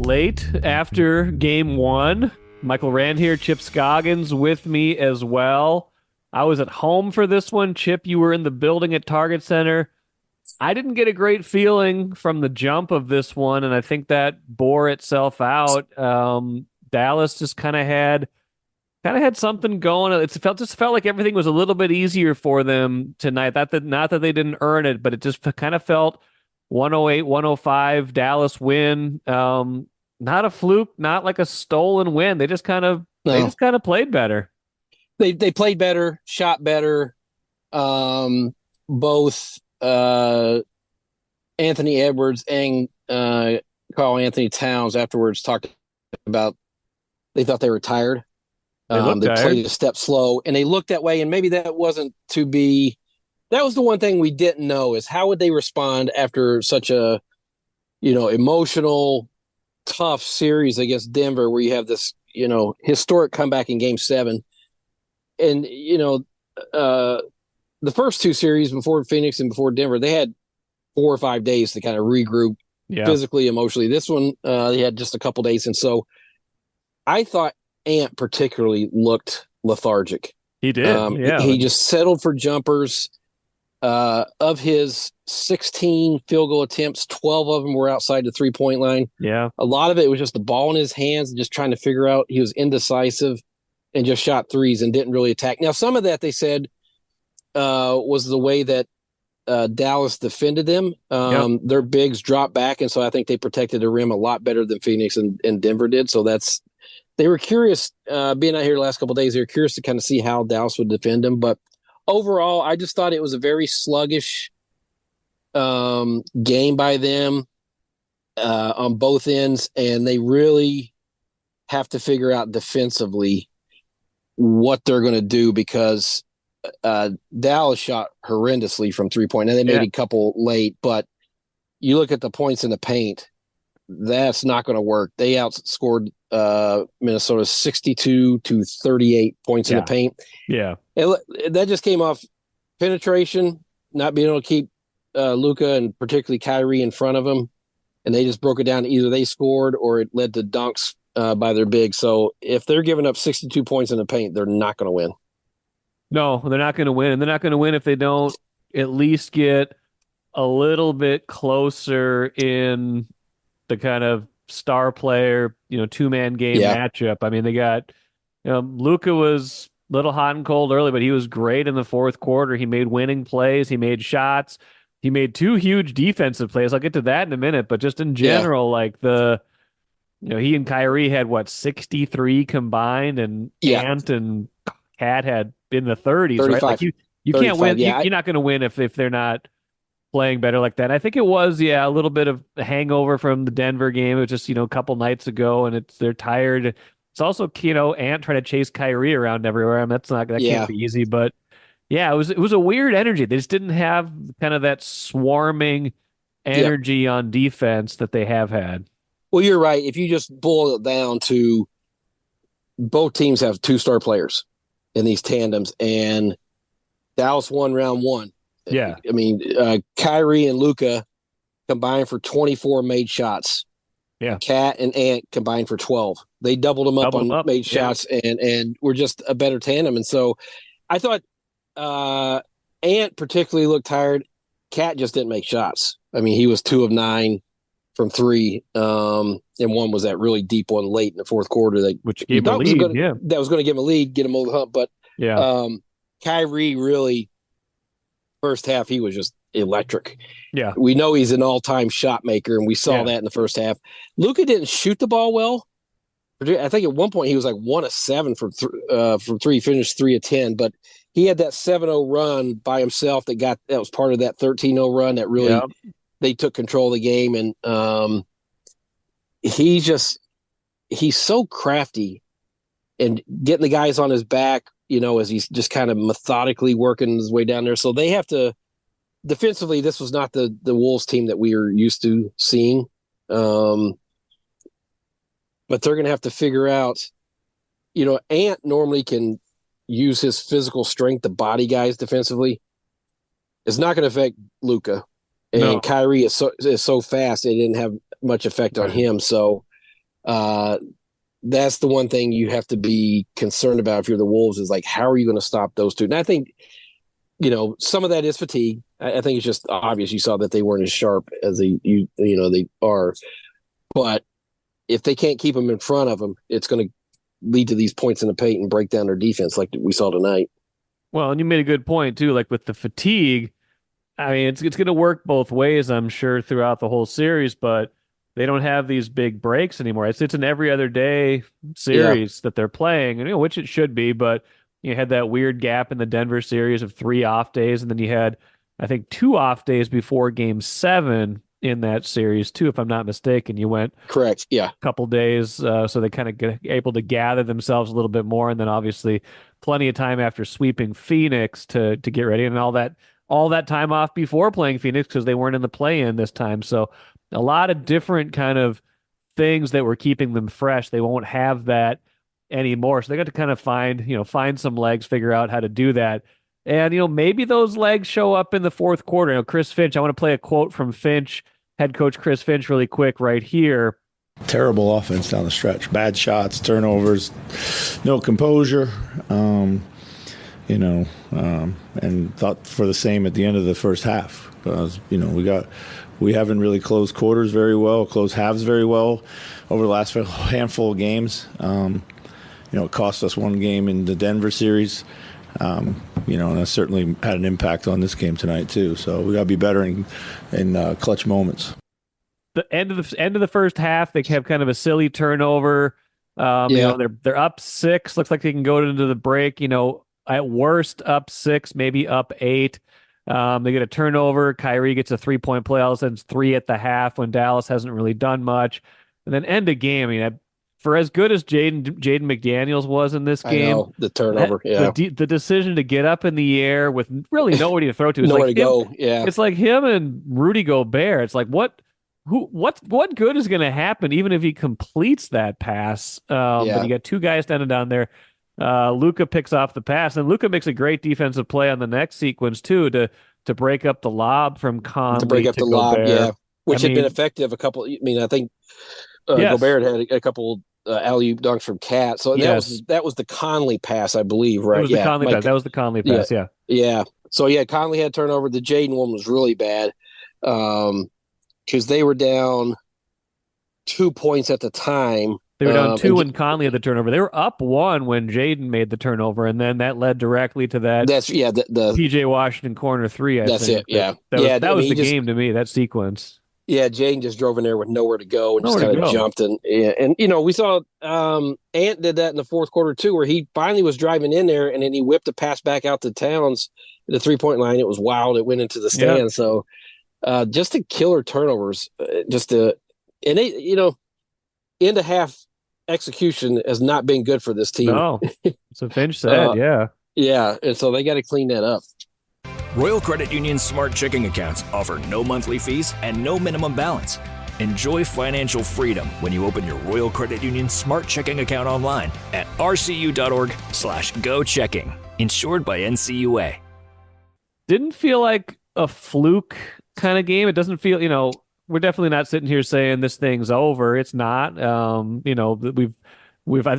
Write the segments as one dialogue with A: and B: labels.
A: late after game one. Michael Rand here, Chip Scoggins with me as well. I was at home for this one. Chip, you were in the building at Target Center. I didn't get a great feeling from the jump of this one, and I think that bore itself out. Dallas just kind of had something going. It just felt like everything was a little bit easier for them tonight. Not that they didn't earn it, but it just kind of felt 108, 105 Dallas win. Not a fluke, not like a stolen win. They
B: No,
A: just kind of played better.
B: they played better, shot better. Both Anthony Edwards and Carl Anthony Towns afterwards talked about they thought they were tired.
A: They looked
B: They
A: tired.
B: played a step slow, and they looked that way. And maybe that wasn't to be. That was the one thing we didn't know is how would they respond after such a emotional, tough series against Denver, where you have this historic comeback in Game 7, and the first two series before Phoenix and before Denver, they had 4 or 5 days to kind of regroup
A: Yeah,
B: physically, emotionally. This one, they had just a couple days, and so I thought Ant particularly looked lethargic.
A: he did. Yeah,
B: He just settled for jumpers. Of his 16 field goal attempts, 12 of them were outside the 3-point line.
A: yeah.
B: A lot of it was just the ball in his hands and just trying to figure out. He was indecisive and just shot threes and didn't really attack. Now, some of that they said was the way that Dallas defended them.
A: Yep.
B: Their bigs dropped back, and so I think they protected the rim a lot better than Phoenix and Denver did. So they were curious, being out here the last couple of days, they were curious to kind of see how Dallas would defend them. But overall, I just thought it was a very sluggish game by them on both ends, and they really have to figure out defensively what they're going to do because Dallas shot horrendously from 3-point. And they made
A: Yeah.
B: a couple late, but you look at the points in the paint, that's not going to work. They outscored Minnesota 62-38 points in the
A: Yeah.
B: paint.
A: Yeah.
B: And that just came off penetration, not being able to keep Luka and particularly Kyrie in front of him. And they just broke it down. Either they scored or it led to dunks by their big. So if they're giving up 62 points in the paint, they're not going to win.
A: No, they're not going to win. And they're not going to win if they don't at least get a little bit closer in the kind of star player, two-man game
B: Yeah.
A: matchup. I mean, Luka was a little hot and cold early, but he was great in the fourth quarter. He made winning plays. He made shots. He made two huge defensive plays. I'll get to that in a minute, but just in
B: Yeah.
A: general, he and Kyrie had 63 combined, and
B: Yeah.
A: Ant and Cat had in the 30s, right? Like
B: 35.
A: you can't
B: 35.
A: win.
B: Yeah.
A: You're not going to win if they're not playing better like that. I think it was, yeah, a little bit of a hangover from the Denver game. It was just, a couple nights ago, and they're tired. It's also, Ant trying to chase Kyrie around everywhere. I mean, that can't
B: Yeah.
A: be easy, but yeah, it was a weird energy. They just didn't have kind of that swarming
B: Yep.
A: energy on defense that they have had.
B: Well, you're right. If you just boil it down to both teams have two-star players in these tandems, and Dallas won round one.
A: Yeah.
B: I mean, Kyrie and Luka combined for 24 made shots.
A: Yeah.
B: Cat and Ant combined for 12. They doubled them up
A: Double them
B: on
A: up.
B: made
A: Yeah.
B: shots, and were just a better tandem. And so I thought Ant particularly looked tired. Cat just didn't make shots. I mean, he was 2 of 9 from 3, and one was that really deep one late in the fourth quarter that
A: Which
B: you
A: gave him a
B: thought was
A: lead.
B: going
A: Yeah.
B: that was going to give him a lead, get him over the hump. But
A: Yeah.
B: Kyrie really, first half, he was just electric.
A: Yeah.
B: We know he's an all-time shot maker, and we saw
A: Yeah.
B: that in the first half. Luka didn't shoot the ball well. I think at one point he was like 1 of 7 from 3, finished 3 of 10, but he had that 7-0 run by himself that was part of that 13-0 run that really
A: Yeah.
B: they took control of the game. And he's so crafty and getting the guys on his back, as he's just kind of methodically working his way down there. So they have to defensively, this was not the Wolves team that we are used to seeing. But they're going to have to figure out, Ant normally can use his physical strength to body guys defensively. It's not going to affect Luka. And
A: No.
B: Kyrie is so fast, it didn't have much effect on him. So Uh, that's the one thing you have to be concerned about if you're the Wolves is like, how are you going to stop those two? And I think, some of that is fatigue. I think it's just obvious. You saw that they weren't as sharp as they are. But if they can't keep them in front of them, it's going to lead to these points in the paint and break down their defense like we saw tonight.
A: Well, and you made a good point too, like with the fatigue. I mean, it's going to work both ways, I'm sure, throughout the whole series, but they don't have these big breaks anymore. It's an every other day
B: Yeah,
A: series that they're playing, and which it should be, but you had that weird gap in the Denver series of 3 off days, and then you had, I think, 2 off days before Game 7 in that series too, if I'm not mistaken. You went
B: correct. Yeah,
A: couple days, so they kind of get able to gather themselves a little bit more, and then obviously plenty of time after sweeping Phoenix to get ready, and all that time off before playing Phoenix because they weren't in the play-in this time. So a lot of different kind of things that were keeping them fresh. They won't have that anymore, so they got to kind of find some legs, figure out how to do that. And maybe those legs show up in the fourth quarter. Chris Finch, I want to play a quote from Finch, head coach Chris Finch, really quick right here.
C: Terrible offense down the stretch. Bad shots, turnovers, no composure. And thought for the same at the end of the first half. We haven't really closed quarters very well, closed halves very well over the last handful of games. It cost us one game in the Denver series. And that certainly had an impact on this game tonight too. So we got to be better in clutch moments.
A: The end of the first half, they have kind of a silly turnover.
B: yeah,
A: They're up 6. Looks like they can go into the break. At worst up 6, maybe up 8. They get a turnover. Kyrie gets a 3-point play. All of a sudden, it's 3 at the half when Dallas hasn't really done much. And then end of game. I mean, for as good as Jaden McDaniels was in this
B: I
A: game,
B: know the turnover. Yeah,
A: the decision to get up in the air with really nobody to throw to is
B: nowhere
A: like
B: to
A: him.
B: go. Yeah,
A: It's like him and Rudy Gobert. It's like what good is going to happen even if he completes that pass? But
B: yeah.
A: you got 2 guys standing down there. Luka picks off the pass, and Luka makes a great defensive play on the next sequence too to break up the lob from
B: To break
A: Conley
B: up
A: to
B: the lob. Yeah,
A: Gobert. I
B: which had been
A: mean,
B: effective a couple. I mean, I think
A: yes,
B: Gobert had a couple alley oop dunks from Cat. So
A: yes,
B: that was the Conley pass, I believe.
A: it
B: Right?
A: was the
B: Yeah,
A: Conley pass.
B: Mike.
A: That was the Conley
B: Yeah,
A: pass. Yeah,
B: yeah. So yeah, Conley had turnover. The Jaden one was really bad because they were down 2 points at the time.
A: they were down 2
B: And
A: when Conley had the turnover. They were up 1 when Jaden made the turnover, and then that led directly to that
B: that's yeah. The
A: PJ Washington corner 3. I
B: That's it.
A: think that
B: Yeah,
A: that was
B: yeah.
A: that
B: I
A: was
B: mean,
A: the game to me. That sequence,
B: Jaden just drove in there with nowhere to go and just
A: nowhere to
B: kind of
A: go.
B: jumped and we saw Ant did that in the fourth quarter too, where he finally was driving in there and then he whipped a pass back out to Towns at the 3-point line. It was wild. It went into the
A: Yeah,
B: stand. So just a killer turnovers, just to and they end of half execution has not been good for this team.
A: no. So Finch said,
B: Uh,
A: yeah.
B: yeah, and so they got to clean that up.
D: Royal Credit Union's smart checking accounts offer no monthly fees and no minimum balance. Enjoy financial freedom when you open your Royal Credit Union smart checking account online at rcu.org/go checking. Insured by NCUA.
A: Didn't feel like a fluke kind of game. It doesn't feel, we're definitely not sitting here saying this thing's over. It's not. I think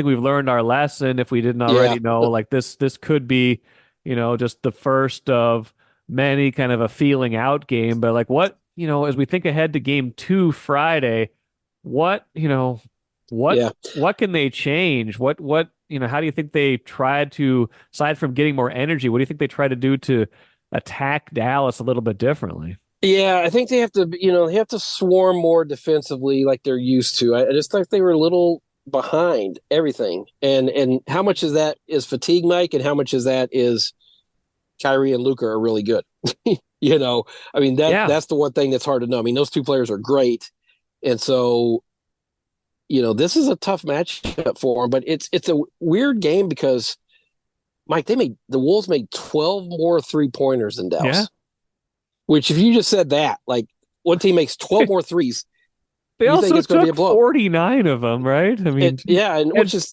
A: we've learned our lesson if we didn't
B: Yeah,
A: already know. Like this could be, just the first of many kind of a feeling out game. But like as we think ahead to Game 2 Friday, what, what
B: yeah.
A: what can they change? How do you think they tried to, aside from getting more energy, what do you think they try to do to attack Dallas a little bit differently?
B: Yeah, I think they have to, they have to swarm more defensively like they're used to. I just thought they were a little behind everything. And how much of that is fatigue, Mike, and how much of that is Kyrie and Luka are really good? I mean
A: Yeah.
B: that's the one thing that's hard to know. I mean, those two players are great, and so this is a tough matchup for them. But it's a weird game because Mike, the Wolves made 12 more 3-pointers than
A: Yeah.
B: Dallas. Which, if you just said that, like one team makes 12 more threes,
A: They
B: you think
A: also
B: it's going to be a
A: took
B: blow?
A: 49 of them, right? I mean,
B: Yeah, and
A: and
B: which is,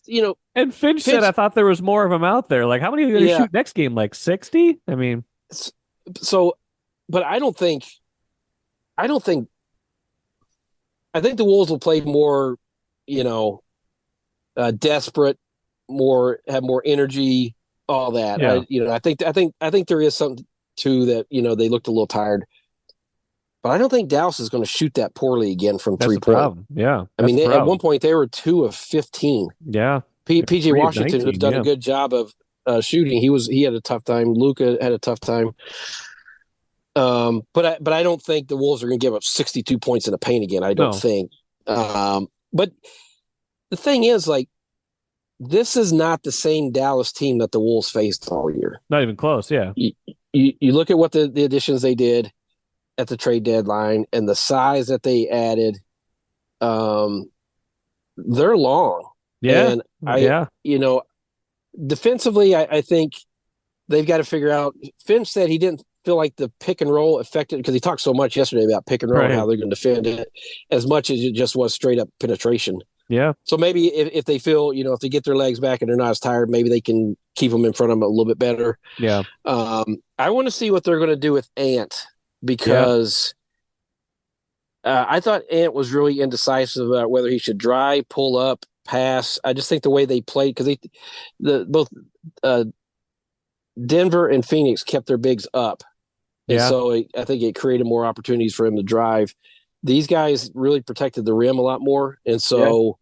A: and Finch said I
B: Finch,
A: thought there was more of them out there. Like, how many are you going to
B: yeah.
A: shoot next game? Like 60? I mean,
B: So, but I think the Wolves will play more, desperate, have more energy, all that.
A: Yeah,
B: I think there is something to that. They looked a little tired, but I don't think Dallas is going to shoot that poorly again from
A: that's
B: 3
A: the
B: point.
A: problem. Yeah,
B: I
A: that's
B: mean,
A: the
B: at one
A: problem.
B: point they were 2 of 15.
A: Yeah,
B: PJ
A: three of
B: Washington, who's
A: 19.
B: done a
A: Yeah,
B: good job of shooting, he had a tough time. Luka had a tough time. But I don't think the Wolves are going to give up 62 points in the paint again. I don't
A: no,
B: think. But the thing is, like, this is not the same Dallas team that the Wolves faced all year.
A: not even close. Yeah,
B: You look at what the additions they did at the trade deadline and the size that they added. They're long,
A: yeah,
B: and
A: yeah.
B: defensively, I think they've got to figure out. Finch said he didn't feel like the pick and roll affected because he talked so much yesterday about pick and roll and how
A: Right.
B: they're going to defend it as much as it just was straight up penetration.
A: Yeah,
B: So maybe if they feel, if they get their legs back and they're not as tired, maybe they can keep them in front of them a little bit better.
A: yeah,
B: I want to see what they're going to do with Ant
A: yeah.
B: because I thought Ant was really indecisive about whether he should drive, pull up, pass. I just think the way they played because both uh, Denver and Phoenix kept their bigs up, and
A: Yeah.
B: so I think it created more opportunities for him to drive. These guys really protected the rim a lot more, and
A: Yeah.
B: so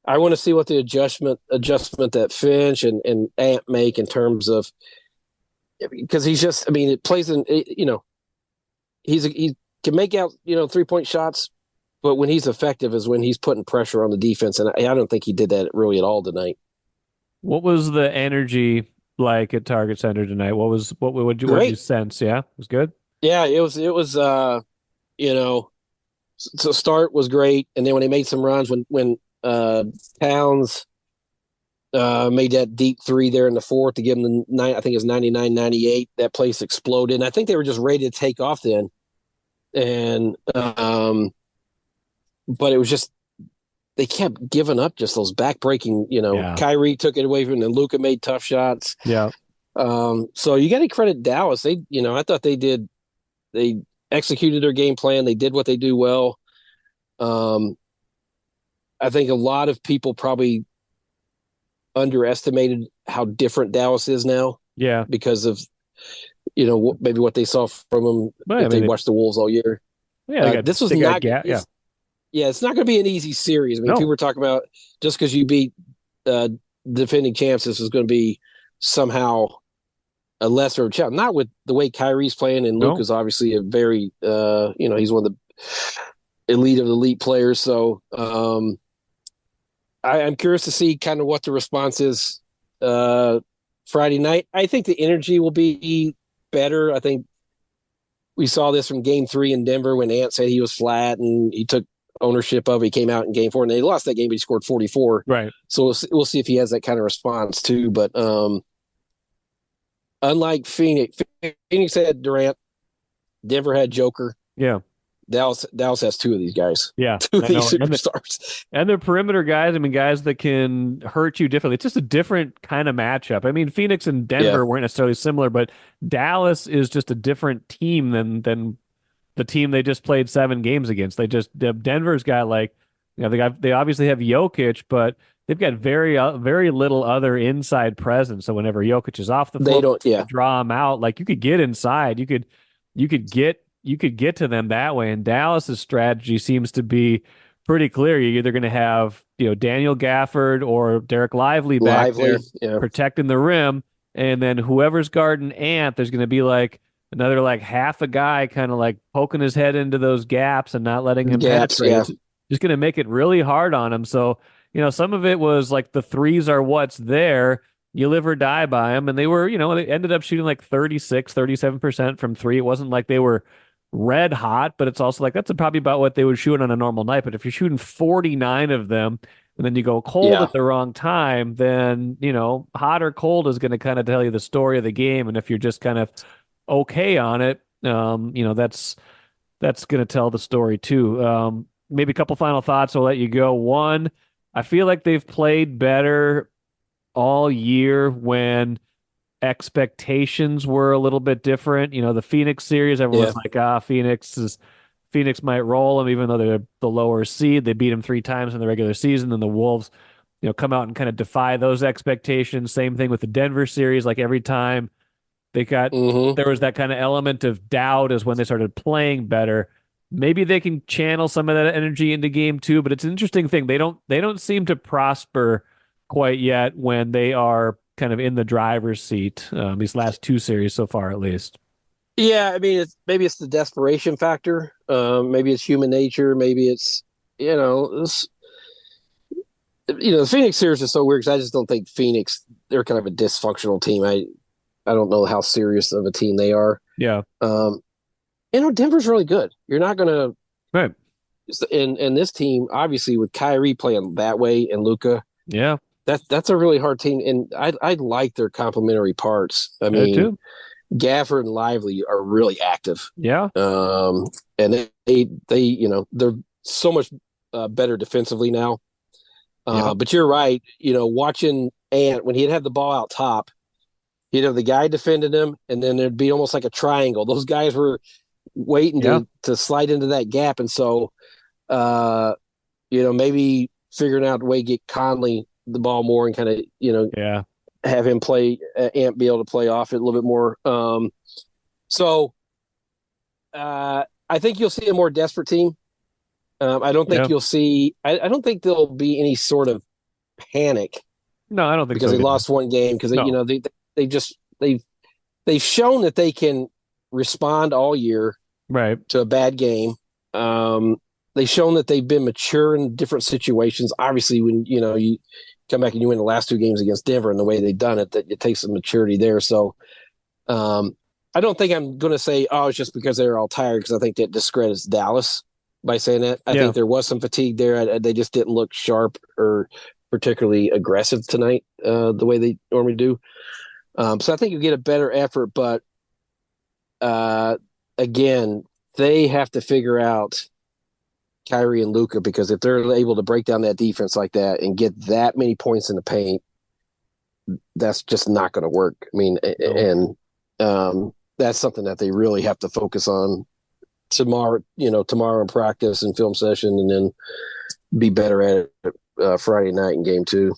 B: I want to see what the adjustment that Finch and Ant make in terms of because he's just, I mean, it plays in, he can make out 3 point shots, but when he's effective is when he's putting pressure on the defense, and I don't think he did that really at all tonight.
A: What was the energy like at Target Center tonight? What would you
B: Great,
A: sense? Yeah, it was good.
B: yeah, it was you know so start was great, and then when he made some runs when Towns made that deep three there in the fourth to give him the nine. I think it was 99-98. That place exploded. And I think they were just ready to take off then. And but it was just they kept giving up just those backbreaking.
A: Yeah,
B: Kyrie took it away from them, and Luka made tough shots.
A: yeah,
B: So you got to credit Dallas. I thought they executed their game plan. They did what they do well. I think a lot of people probably underestimated how different Dallas is now
A: yeah.
B: because of maybe what they saw from them
A: But I
B: if they
A: mean,
B: watched the Wolves all year.
A: yeah,
B: This was
A: they got
B: not.
A: gas. Yeah,
B: It's not going to be an easy series. I mean, people
A: no,
B: were talking about just because you beat defending champs, this is going to be somehow a lesser challenge. Not with the way Kyrie's playing, and Luke
A: no.
B: is obviously a very, he's one of the elite of the elite players. So I'm curious to see kind of what the response is Friday night. I think the energy will be better. I think we saw this from Game 3 in Denver when Ant said he was flat and he took ownership of it. He came out in Game 4 and they lost that game, but he scored 44.
A: Right.
B: So we'll see if he has that kind of response too. But unlike Phoenix had Durant, Denver had Joker.
A: Yeah.
B: Dallas has two of these guys.
A: Yeah.
B: Two of
A: I know.
B: these superstars.
A: And they're perimeter guys. I mean, guys that can hurt you differently. It's just a different kind of matchup. I mean, Phoenix and Denver weren't necessarily similar, but Dallas is just a different team than the team they just played 7 games against. Denver's got they obviously have Jokic, but they've got very little other inside presence. So whenever Jokic is off the
B: They
A: floor,
B: don't. Yeah.
A: draw him out. Like you could get inside, you could get to them that way. And Dallas's strategy seems to be pretty clear. You're either going to have Daniel Gafford or Derek Lively there
B: Yeah.
A: protecting the rim, and then whoever's guarding Ant, there's going to be like another like half a guy kind of like poking his head into those gaps and not letting him
B: Gaps.
A: penetrate.
B: Yeah.
A: It's just going to make it really hard on him. So, some of it was like the threes are what's there. You live or die by them. And they were, they ended up shooting like 37% from three. It wasn't like they were red hot, but it's also like that's probably about what they would shoot on a normal night. But if you're shooting 49 of them and then you go cold
B: Yeah.
A: at the wrong time, then, hot or cold is going to kind of tell you the story of the game. And if you're just kind of okay on it, that's going to tell the story too. Maybe a couple final thoughts. I'll let you go. One, I feel like they've played better all year when expectations were a little bit different. The Phoenix series, everyone's like, Phoenix might roll them, even though they're the lower seed. They beat them 3 times in the regular season, and the Wolves, come out and kind of defy those expectations. Same thing with the Denver series. Like every time
B: Mm-hmm.
A: there was that kind of element of doubt as when they started playing better. Maybe they can channel some of that energy into game 2, but it's an interesting thing. They don't seem to prosper quite yet when they are kind of in the driver's seat. These last 2 series so far, at least.
B: Yeah, I mean, maybe it's the desperation factor. Maybe it's human nature. Maybe it's the Phoenix series is so weird because I just don't think Phoenix. They're kind of a dysfunctional team. I don't know how serious of a team they are.
A: Yeah.
B: Denver's really good. You're not gonna
A: Right.
B: and this team obviously with Kyrie playing that way and Luka.
A: Yeah.
B: That's a really hard team, and I like their complementary parts. I mean,
A: too.
B: Gafford and Lively are really active.
A: Yeah.
B: And they're so much better defensively now. But you're right. Watching Ant when he'd have the ball out top, he'd have the guy defending him, and then there'd be almost like a triangle. Those guys were waiting to slide into that gap, and so maybe figuring out a way to get Conley the ball more and kind of have him play Ant be able to play off it a little bit more. I think you'll see a more desperate team. I don't think you'll see. I don't think there'll be any sort of panic.
A: No, I don't think
B: because
A: so
B: they lost one game because they've shown that they can respond all year to a bad game. They've shown that they've been mature in different situations. Obviously, when you come back and you win the last 2 games against Denver and the way they've done it, that it takes some maturity there. So I don't think I'm going to say, it's just because they're all tired, because I think that discredits Dallas by saying that. I think there was some fatigue there. They just didn't look sharp or particularly aggressive tonight the way they normally do. So I think you get a better effort, but again, they have to figure out Kyrie and Luka, because if they're able to break down that defense like that and get that many points in the paint, that's just not going to work. I mean, and that's something that they really have to focus on tomorrow in practice and film session, and then be better at it Friday night in game 2.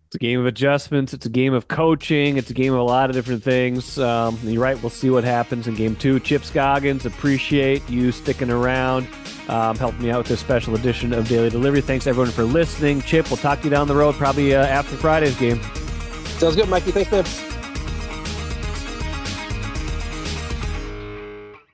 A: It's a game of adjustments. It's a game of coaching. It's a game of a lot of different things. You're right. We'll see what happens in game 2. Chip Scoggins, appreciate you sticking around, helping me out with this special edition of Daily Delivery. Thanks, everyone, for listening. Chip, we'll talk to you down the road, probably after Friday's game.
B: Sounds good, Mikey. Thanks, man.